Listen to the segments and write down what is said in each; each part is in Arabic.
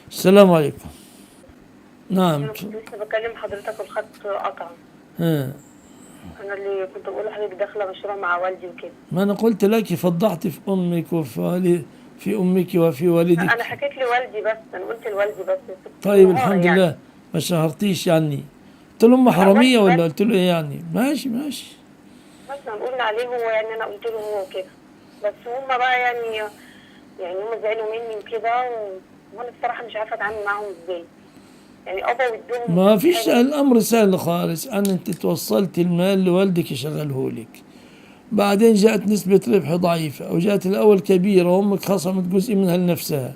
السلام عليكم. نعم. انا كنت لسه بكلم حضرتك والخط قطع. ها. انا اللي كنت بقول لحضرتك داخله مشروع مع والدي وكده. ما أنا قلت لك فضحت في أمك في أمك وفي والدك. انا حكيت لوالدي بس، انا قلت لوالدي بس طيب بالمهاره الحمد يعني. لله، ما شهرتيش يعني. قلت له أم لا حرامية والدي بس. ولا قلت له إيه يعني؟ ماشي ماشي. مثلا قلنا عليه هو، يعني انا قلت له هو كده. بس هما بقى يعني هما زعلوا مني وكده وانا الصراحه مش عارفه اتعامل معاهم ازاي. يعني ابا ودهم ما فيش، حلو. الأمر سهل خالص. أنت توصلت المال لوالدك يشغله لك، بعدين جاءت نسبة ربح ضعيفة، أو جاءت الأول كبيرة وأمك خصمت جزء منها لنفسها،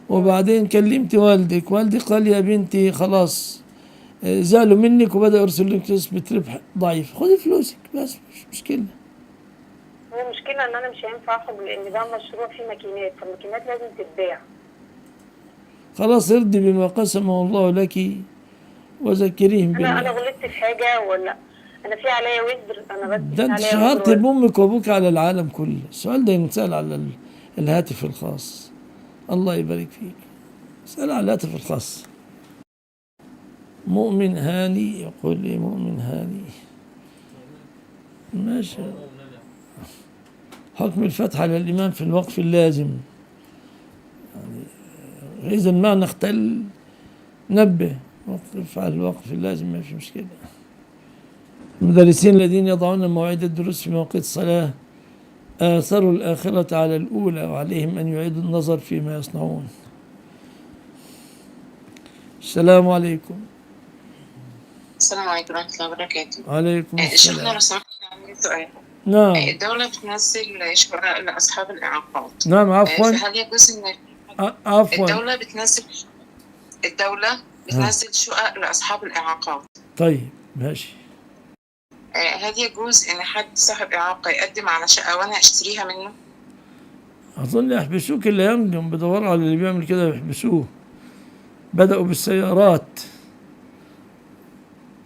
وبعدين كلمت والدك، والدك قال يا بنتي خلاص، زعلوا منك وبدأ يرسل لك نسبة ربح ضعيف، خذي فلوسك بس، مش مشكلة. هو المشكله ان انا مش هينفع اخرج لان ده مشروع فيه ماكينات، فالماكينات لازم تتباع. خلاص ارضي بما قسمه الله لك وذكريهم انا بالله. غلطت في حاجه ولا؟ انا في عليا وزر، انا بس ده في انت عليا وزر شهرت ولا؟ بأمك وأبوك على العالم كله. السؤال ده ينسأل على الهاتف الخاص. الله يبارك فيك، اسأل على الهاتف الخاص. مؤمن هاني يقول لي مؤمن هاني. ماشي. حكم الفتح على الإمام في الوقف اللازم، إذا ما نختل نبه، وقف على الوقف اللازم ما في مشكلة. المدرسين الذين يضعون مواعيد الدروس في مواقيت الصلاة آثروا الآخرة على الأولى، وعليهم أن يعيدوا النظر فيما يصنعون. السلام عليكم. السلام عليكم ورحمة الله وبركاته. عليكم شيخنا السلام. لو سمحت عندي سؤال. نعم. الدولة بتنزل شقق لأصحاب الإعاقات. نعم عفوا. فهل يجوز إن عفوا. الدولة بتنزل الدولة بتنزل شقق لأصحاب الإعاقات؟ طيب ماشي. هل يجوز إن حد صاحب إعاقة يقدم على شقة وأنا أشتريها منه؟ أظن يحبسوك الأيام دي، بدوروا على اللي بيعمل كده يحبسوه. بدأوا بالسيارات.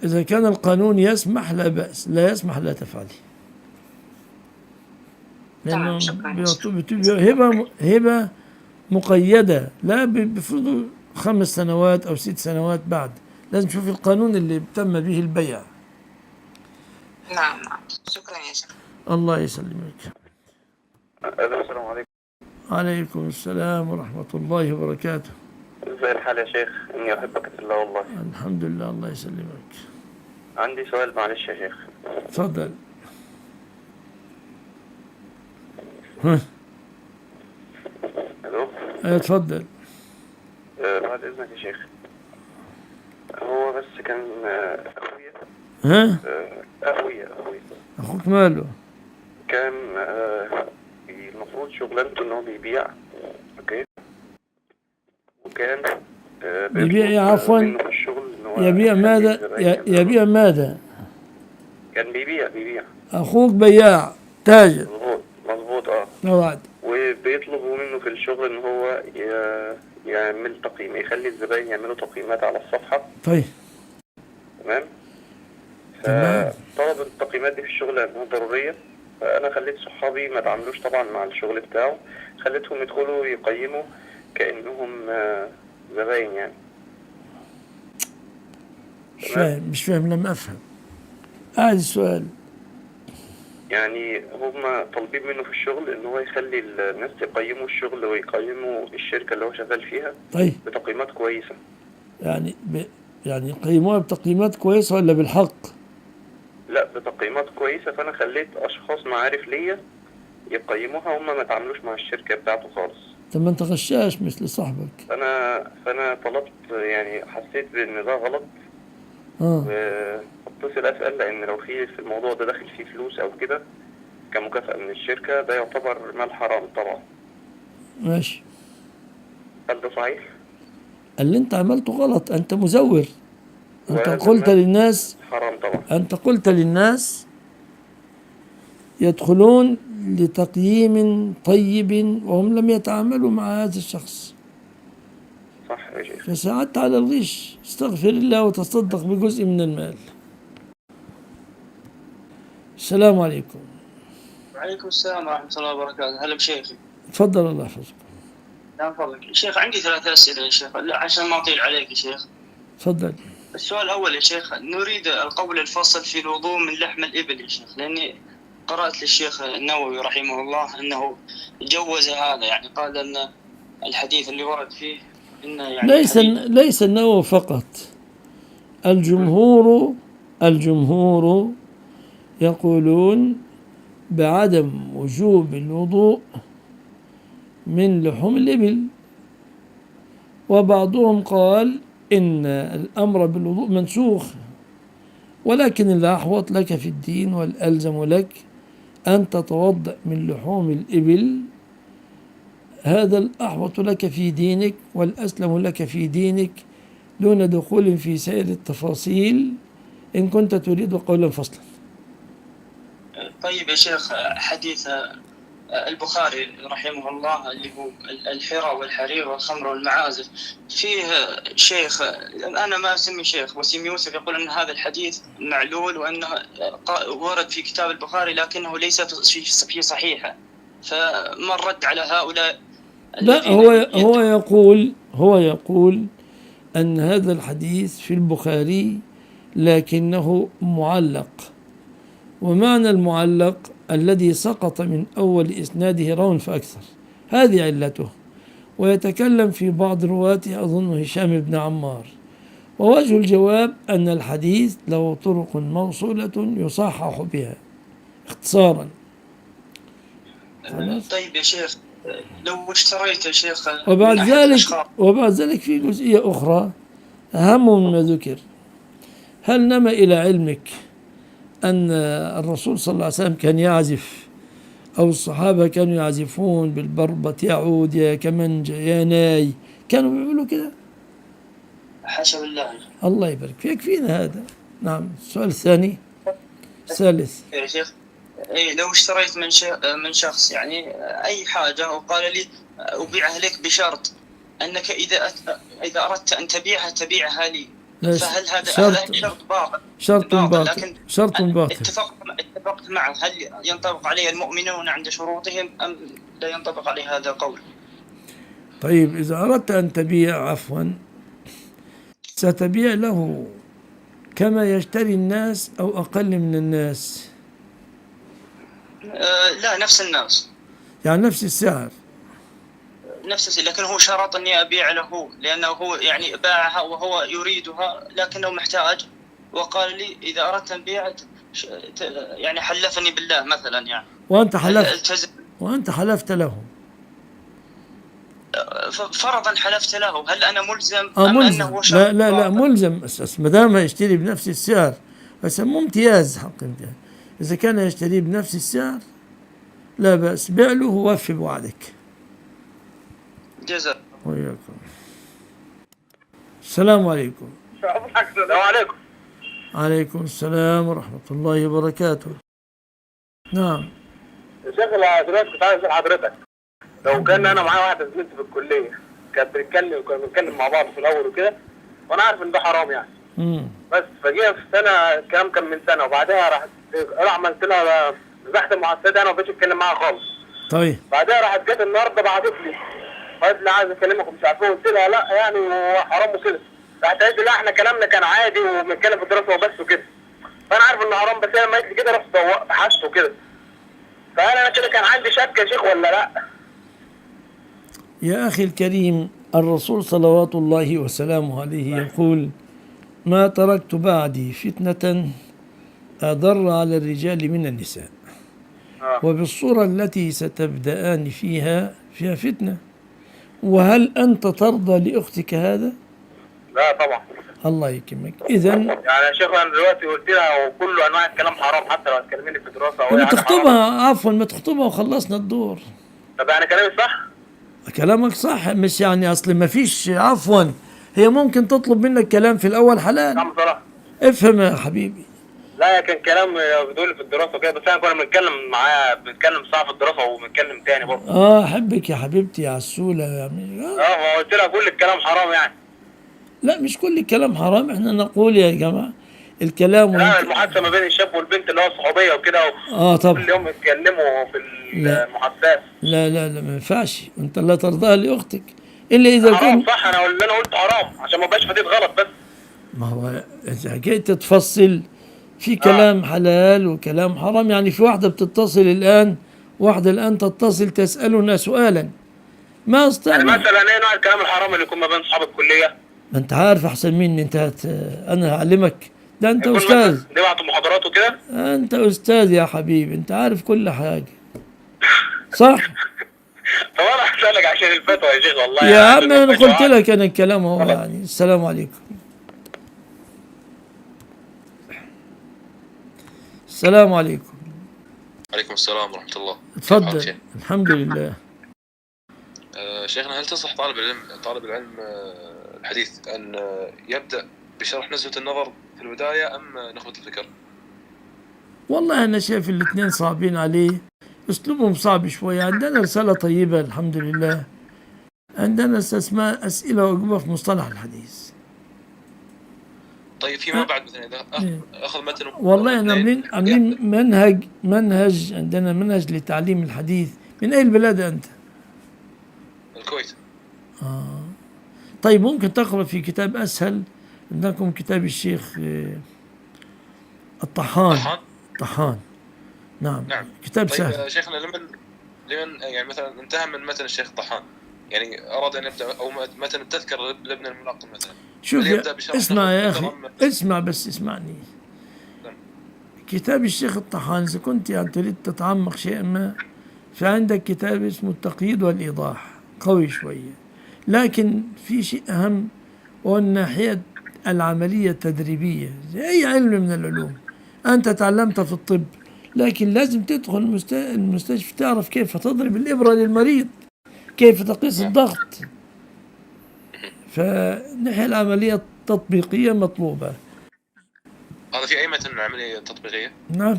إذا كان القانون يسمح لا بأس، لا يسمح لا تفعلي، تمام، لأنهم شكرا يا شيخ. بيعطوا هبة مقيدة، لا بيفرضوا 5 سنوات أو 6 سنوات بعد. لازم تشوف القانون اللي تم به البيع. نعم نعم، شكرا يا شيخ. الله يسلمك. السلام عليكم. عليكم السلام ورحمة الله وبركاته. ازي الحال يا شيخ؟ اني احبك في الله والله. الحمد لله، الله يسلمك. عندي سؤال معلش يا شيخ. تفضل. ها. الو. تفضل. بعد اذنك يا شيخ، هو بس كان اخويا. ها. اخويا أخوك ماله؟ كان المفروض شغلانته ان هو بيبيع. اوكي. وكان بيبيع بيطلب عفوا. منه في الشغل ان هو يبيع يخلي ماذا؟ الزباين يعملوا يبيع ماذا؟ كان بيبيع. أخوك بياع تاجر. مظبوط موعد. وبيطلبوا منه في الشغل ان هو يعمل تقييم، يخلي الزباين يعملوا تقييمات على الصفحة. طيب. تمام. تمام. فطلب التقييمات دي في الشغل لأنها ضرورية. فأنا خليت صحابي ما تعاملوش طبعا مع الشغل بتاعه، خليتهم يدخلوا يقيموا كأنهم زباين يعني. مش فاهم لم أفهم. أعد السؤال. يعني هم طالبين منه في الشغل ان هو يخلي الناس يقيموا الشغل ويقيموا الشركة اللي هو شغال فيها طيب. بتقييمات كويسة. يعني يعني يقيموها بتقييمات كويسة ولا بالحق؟ لا، بتقييمات كويسة. فأنا خليت أشخاص معارف ليا يقيموها، هم ما تعاملوش مع الشركة بتاعته خالص. طب ما أنت غشاش مثل صاحبك. فأنا طلبت، يعني حسيت بإن ده غلط. واتصل أسأل، لأن لو في الموضوع ده داخل فيه فلوس أو كده كمكافأة من الشركة، ده يعتبر مال حرام طبعا. ماشي. هل ده صحيح؟ اللي أنت عملته غلط، أنت مزور. أنت وهذا قلت المال للناس حرام طبعا. أنت قلت للناس يدخلون لتقييم طيب وهم لم يتعاملوا مع هذا الشخص، صح يا شيخ. فساعدت على الغش. استغفر الله وتصدق بجزء من المال. السلام عليكم. وعليكم السلام ورحمة الله وبركاته. هلا بشيخي. تفضل الله يحفظك. لا فضلك شيخ، عندي 3 أسئلة يا شيخ، لا عشان ما أطيل عليك يا شيخ. تفضل. السؤال الأول يا شيخ، نريد القول الفصل في الوضوء من لحم الإبل يا شيخ، لأني قرأت للشيخ النووي رحمه الله أنه جوز هذا، يعني قال أن الحديث اللي ورد فيه إنه يعني ليس النووي فقط، الجمهور يقولون بعدم وجوب الوضوء من لحوم الإبل، وبعضهم قال إن الأمر بالوضوء منسوخ، ولكن الأحوط لك في الدين والألزم لك أن تتوضأ من لحوم الإبل، هذا الأحوط لك في دينك والأسلم لك في دينك، دون دخول في سائر التفاصيل إن كنت تريد قولا فصلا. طيب يا شيخ، حديث البخاري رحمه الله اللي هو الحرى والحرير والخمر والمعازف، فيه شيخ أنا ما أسمي شيخ وسيم يوسف يقول أن هذا الحديث معلول، وأنه ورد في كتاب البخاري لكنه ليس في صحيحة، فما الرد على هؤلاء؟ لا، هو يقول أن هذا الحديث في البخاري لكنه معلق، ومعنى المعلق الذي سقط من أول إسناده راو فأكثر، هذه علته. ويتكلم في بعض رواته أظن هشام بن عمار، ووجه الجواب أن الحديث له طرق موصولة يصحح بها اختصارا. طيب يا شيخ، لو اشتريت يا شيخ وبعد ذلك في جزئية أخرى أهم مما ذكر، هل نما إلى علمك أن الرسول صلى الله عليه وسلم كان يعزف، أو الصحابة كانوا يعزفون بالبربة يا عود يا كمنجة يا ناي، كانوا بيعملوا كده؟ حاشا بالله. الله يبارك فيك، فينا هذا. نعم. السؤال الثاني الثالث يا شيخ، لو اشتريت من شخص يعني أي حاجة وقال لي أبيعها لك بشرط أنك إذا أردت أن تبيعها لي، فهل هذا شرط باطل؟ شرط باطل. اتفقت معه، هل ينطبق عليه المؤمنون عند شروطهم أم لا ينطبق عليه هذا القول؟ طيب، إذا أردت أن تبيع ستبيع له كما يشتري الناس أو أقل من الناس؟ لا، نفس الناس، يعني نفس السعر. لكن هو شرط أني أبيع له، لأنه هو يعني باعها وهو يريدها لكنه محتاج، وقال لي إذا أردت أن بيع يعني حلفني بالله مثلا، يعني وأنت حلفت له، فرضا حلفت له، هل أنا ملزم ملزم؟ أنه شرط؟ لا ملزم، ما دام يشتري بنفس السعر بس مو امتياز، حق امتياز. إذا كان يشتري بنفس السعر لا بأس، بيع له ووفي بوعدك. جزاك وياكم. السلام عليكم. السلام عليكم. عليكم السلام ورحمة الله وبركاته. نعم يا شيخ، دلوقتي كنت عايز اسال حضرتك، لو كان انا معايا واحده زميلتي في الكليه كنا بنتكلم مع بعض في الاول وكده، وانا عارف ان ده حرام يعني، بس فجينا في سنه، الكلام كان من سنه، وبعدها راح عملت لها مسحت المحادثات، انا ما بقتش اتكلم معاها خالص. طيب. بعدها راحت جت النهارده بعتت لي قالت لي عايز اكلمك ومش عارف ايه، قلت لها لا يعني حرام وكده، راحت قالت لي لا احنا كلامنا كان عادي وبنتكلم في الدراسه وبس وكده، فانا عارف انه حرام، بس هي لما قالت لي كده رحت بحثت وكده، فهل انا كده كان عندي شك يا شيخ ولا لا؟ يا أخي الكريم، الرسول صلوات الله وسلامه عليه يقول: ما تركت بعدي فتنة أضر على الرجال من النساء. وبالصورة التي ستبدأان فيها فتنة، وهل أنت ترضى لأختك هذا؟ لا طبعا. الله يكرمك. إذن يعني يا شيخ أنا دلوقتي قلت لها وكل أنواع الكلام حرام، حتى لو هتكلميني في دراسة أو ما تخطبها، عفوا ما تخطبها وخلصنا الدور. طب يعني كلامي صح؟ كلامك صح، مش يعني أصل ما فيش، عفوا هي ممكن تطلب منك كلام في الأول حلال. نعم صراحة. افهم يا حبيبي. لا كان كلام بتقولي في الدراسة وكده، بس احنا كنا بنتكلم معاها، بنتكلم ساعة في الدراسة وبنتكلم تاني برضه. أحبك يا حبيبتي يا عسولة يعني. ما قلت لها كل الكلام حرام يعني. لا مش كل الكلام حرام، احنا نقول يا جماعة الكلام لا المحادثه ما بين الشاب والبنت اللي هو الصحوبيه وكده، طبعا. كل يوم يتكلموا في المحادثات. لا لا لا، ما ينفعش، انت لا ترضاها لاختك الا اذا حرام كنت. صح، انا اللي انا قلت حرام عشان ما بقاش فديت غلط بس. ما هو اذا جيت تفصل في كلام حلال وكلام حرام، يعني في واحده بتتصل الان، واحده الان تتصل تسالنا سؤالا ما يعني استطعنا. مثلا ايه نوع الكلام الحرام اللي يكون ما بين اصحاب الكليه؟ ما انت عارف احسن مني، انت انا هعلمك، ده انت يكون استاذ، مثلا دي بعض المحاضرات وكده. انت استاذ يا حبيبي، انت عارف كل حاجه صح. طب انا هسألك عشان الفتوى يا شيخ والله، يا يعني عم انا قلت لك انا الكلام هو يعني. السلام عليكم. السلام عليكم. عليكم السلام ورحمة الله. تفضل. الحمد لله. شيخنا، هل تنصح طالب العلم الحديث أن يبدأ بشرح نزهة النظر في البداية أم نخبة الفكر؟ والله أنا شايف الاثنين صعبين عليه، أسلوبهم صعب شوية. عندنا رسالة طيبة الحمد لله، عندنا اسمها أسئلة وأجوبة في مصطلح الحديث. طيب فيما بعد مثلا إذا أخذ متن والله أنا عاملين منهج، عندنا منهج لتعليم الحديث. من أي البلاد أنت؟ الكويت. طيب ممكن تقرأ في كتاب أسهل عندكم، كتاب الشيخ الطحان. نعم كتاب طيب سهل. شيخنا، لمن يعني مثلا انتهى من متن الشيخ الطحان، يعني أراد أن يبدأ أو متن التذكر لابن الملقن مثلا، شوف اسمع يا أخي، اسمع بس اسمعني. كتاب الشيخ الطحان إذا كنت يعني تريد تتعمق شيئا ما، فعندك كتاب اسمه التقييد والإيضاح، قوي شوية، لكن في شيء أهم وهو الناحية العملية التدريبية زي أي علم من العلوم. أنت تعلمت في الطب، لكن لازم تدخل المستشفى تعرف كيف تضرب الإبرة للمريض، كيف تقيس الضغط. فالناحية العملية التطبيقية مطلوبة. هذا في أي متن عملية تطبيقية؟ نعم،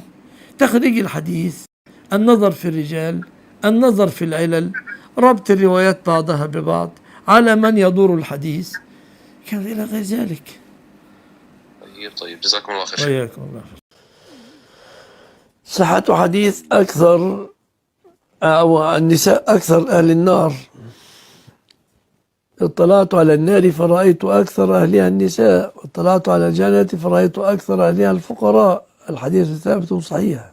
تخريج الحديث، النظر في الرجال، النظر في العلل، ربط الروايات بعضها ببعض، على من يدور الحديث، كذا إلى غير ذلك. طيب جزاكم الله خير. وياكم الله خير. صحة حديث أكثر، أو النساء أكثر أهل النار. اطلعت على النار فرأيت أكثر أهلها النساء، واطلعت على الجنة فرأيت أكثر أهلها الفقراء. الحديث ثابت صحيح.